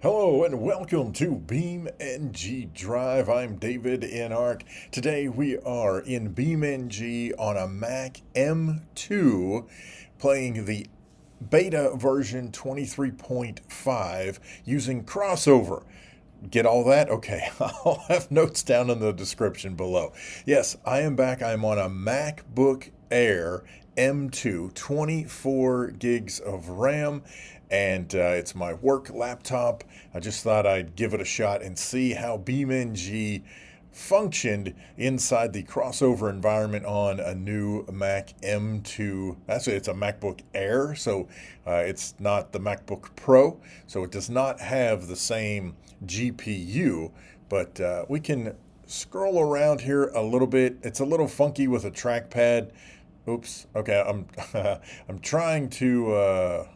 Hello and welcome to BeamNG Drive. I'm davidinark. Today we are in BeamNG on a Mac M2 playing the beta version 23.5 using crossover. Get all that? Okay, I'll have notes down in the description below. Yes, I am back. I'm on a MacBook Air M2, 24 gigs of RAM, and it's my work laptop. I just thought I'd give it a shot and see how BeamNG functioned inside the crossover environment on a new Mac M2. Actually, it's a MacBook Air, so it's not the MacBook Pro, so it does not have the same GPU, but we can scroll around here a little bit. It's a little funky with a trackpad. Oops. Okay, I'm trying to.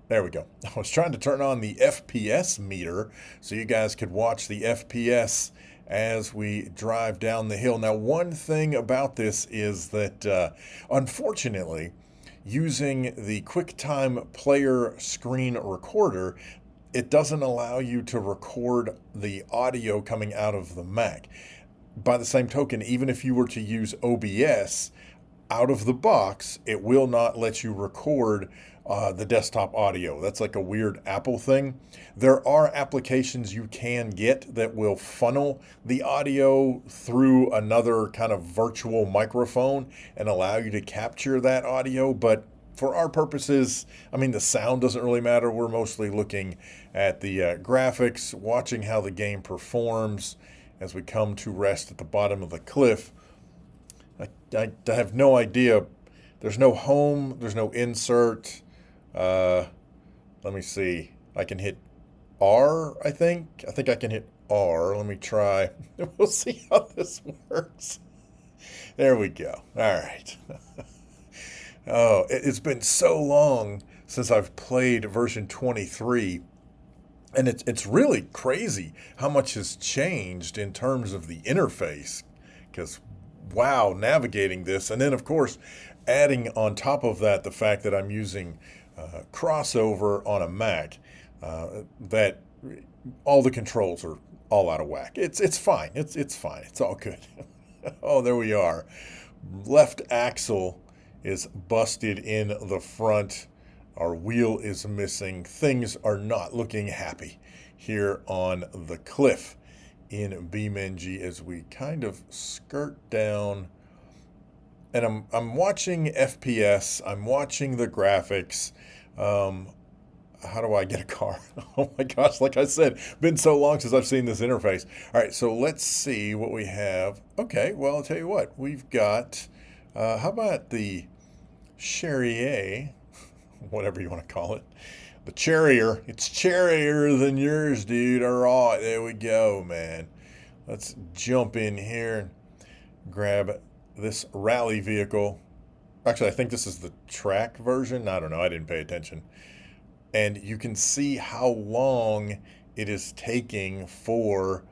There we go. I was trying to turn on the FPS meter so you guys could watch the FPS as we drive down the hill. Now, one thing about this is that, unfortunately, using the QuickTime Player screen recorder, it doesn't allow you to record the audio coming out of the Mac. By the same token, even if you were to use OBS, out of the box, it will not let you record the desktop audio. That's like a weird Apple thing. There are applications you can get that will funnel the audio through another kind of virtual microphone and allow you to capture that audio. But for our purposes, I mean, the sound doesn't really matter. We're mostly looking at the graphics, watching how the game performs as we come to rest at the bottom of the cliff. I have no idea. There's no home. There's no insert. Let me see. I can hit R, I think. I think I can hit R. Let me try. We'll see how this works. There we go. All right. Oh, it's been so long since I've played version 23. And it's really crazy how much has changed in terms of the interface. Because wow, navigating this. And then, of course, adding on top of that the fact that I'm using crossover on a Mac, that all the controls are all out of whack. It's fine. It's fine. It's all good. Oh, there we are. Left axle is busted in the front. Our wheel is missing. Things are not looking happy here on the cliff in BeamNG as we kind of skirt down, and I'm watching FPS. I'm watching the graphics. How do I get a car? Oh my gosh! Like I said, been so long since I've seen this interface. All right, so let's see what we have. Okay, well I'll tell you what we've got. How about the Cherrier, whatever you want to call it. The cherrier. It's cherrier than yours, dude. All right, there we go, man. Let's jump in here and grab this rally vehicle. Actually, I think this is the track version. I don't know. I didn't pay attention. And you can see how long it is taking for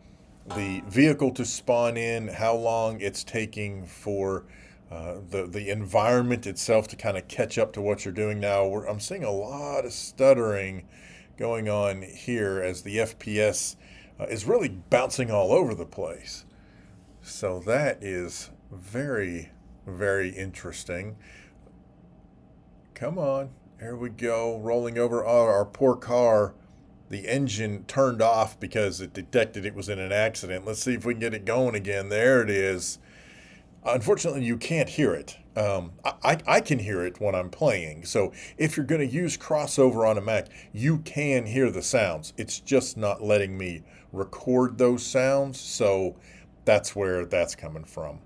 the vehicle to spawn in, how long it's taking for the environment itself to kind of catch up to what you're doing now. I'm seeing a lot of stuttering going on here as the FPS is really bouncing all over the place. So that is very, very interesting. Come on. Here we go. Rolling over. Oh, our poor car. The engine turned off because it detected it was in an accident. Let's see if we can get it going again. There it is. Unfortunately, you can't hear it. I can hear it when I'm playing. So if you're going to use crossover on a Mac, you can hear the sounds. It's just not letting me record those sounds. So that's where that's coming from.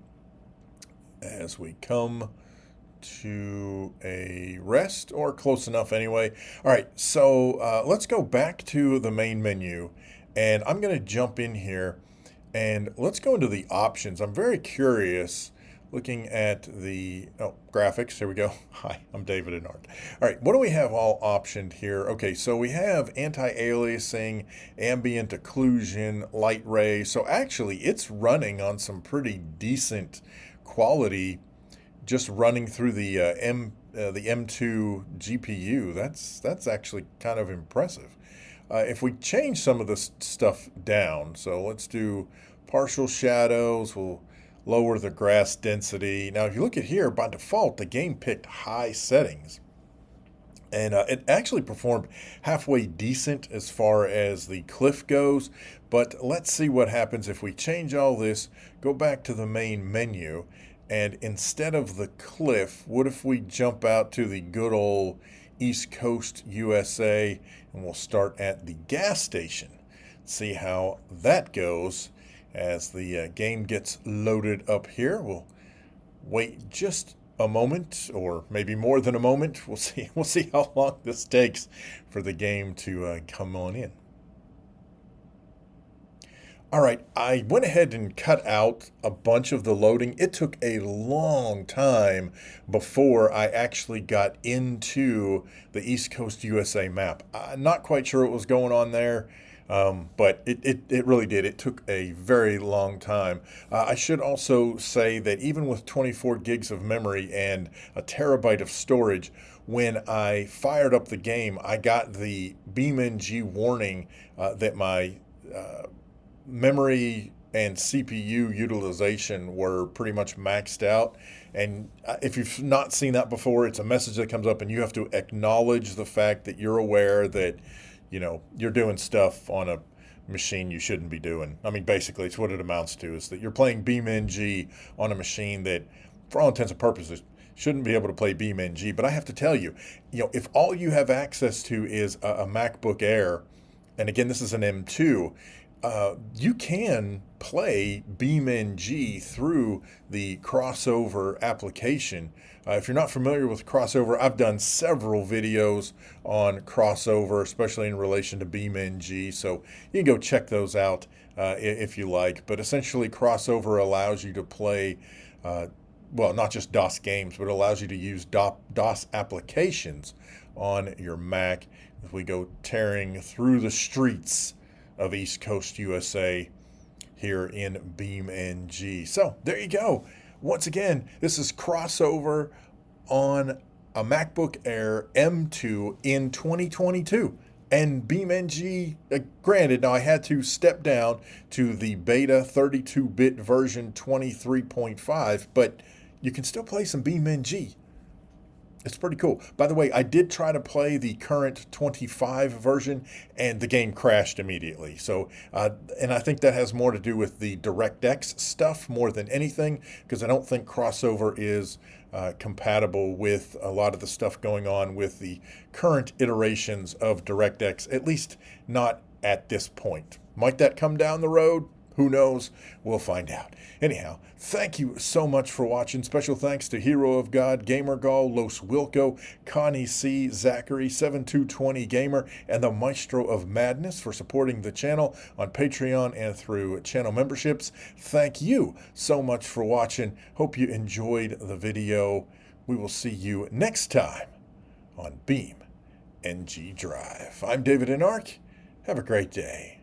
As we come to a rest, or close enough anyway. All right, so let's go back to the main menu. And I'm going to jump in here. And let's go into the options. I'm very curious looking at the graphics. Here we go. Hi, I'm davidinark. All right, what do we have all optioned here? Okay, so we have anti-aliasing, ambient occlusion, light ray. So actually, it's running on some pretty decent quality, just running through the M2 GPU. That's actually kind of impressive. if we change some of this stuff down, so let's do partial shadows, we'll lower the grass density. Now, if you look at here, by default, the game picked high settings. And it actually performed halfway decent as far as the cliff goes. But let's see what happens if we change all this, go back to the main menu, and instead of the cliff, what if we jump out to the good old East Coast USA, and we'll start at the gas station. See how that goes as the game gets loaded up here. We'll wait just a moment, or maybe more than a moment. We'll see. We'll see how long this takes for the game to come on in. All right, I went ahead and cut out a bunch of the loading. It took a long time before I actually got into the East Coast USA map. I'm not quite sure what was going on there, but it really did. It took a very long time. I should also say that even with 24 gigs of memory and a terabyte of storage, when I fired up the game, I got the BeamNG warning that my memory and CPU utilization were pretty much maxed out. And if you've not seen that before, it's a message that comes up and you have to acknowledge the fact that you're aware that, you know, you're doing stuff on a machine you shouldn't be doing. I mean, basically, it's what it amounts to, is that you're playing BeamNG on a machine that, for all intents and purposes, shouldn't be able to play BeamNG. But I have to tell you, if all you have access to is a MacBook Air, and again, this is an M2, you can play BeamNG through the Crossover application. If you're not familiar with Crossover, I've done several videos on Crossover, especially in relation to BeamNG, so you can go check those out if you like. But essentially, Crossover allows you to play, well, not just DOS games, but it allows you to use DOS applications on your Mac. If we go tearing through the streets of East Coast USA here in BeamNG. So there you go. Once again, this is Crossover on a MacBook Air M2 in 2022. And BeamNG, granted, now I had to step down to the beta 32-bit version 23.5, but you can still play some BeamNG. It's pretty cool. By the way, I did try to play the current 25 version, and the game crashed immediately. So, and I think that has more to do with the DirectX stuff more than anything, because I don't think Crossover is compatible with a lot of the stuff going on with the current iterations of DirectX, at least not at this point. Might that come down the road? Who knows? We'll find out. Anyhow, thank you so much for watching. Special thanks to Hero of God, GamerGull, LosWilko, Connie C, Zachary, 7220 Gamer, and the Maestro of Madness for supporting the channel on Patreon and through channel memberships. Thank you so much for watching. Hope you enjoyed the video. We will see you next time on BeamNG Drive. I'm davidinark. Have a great day.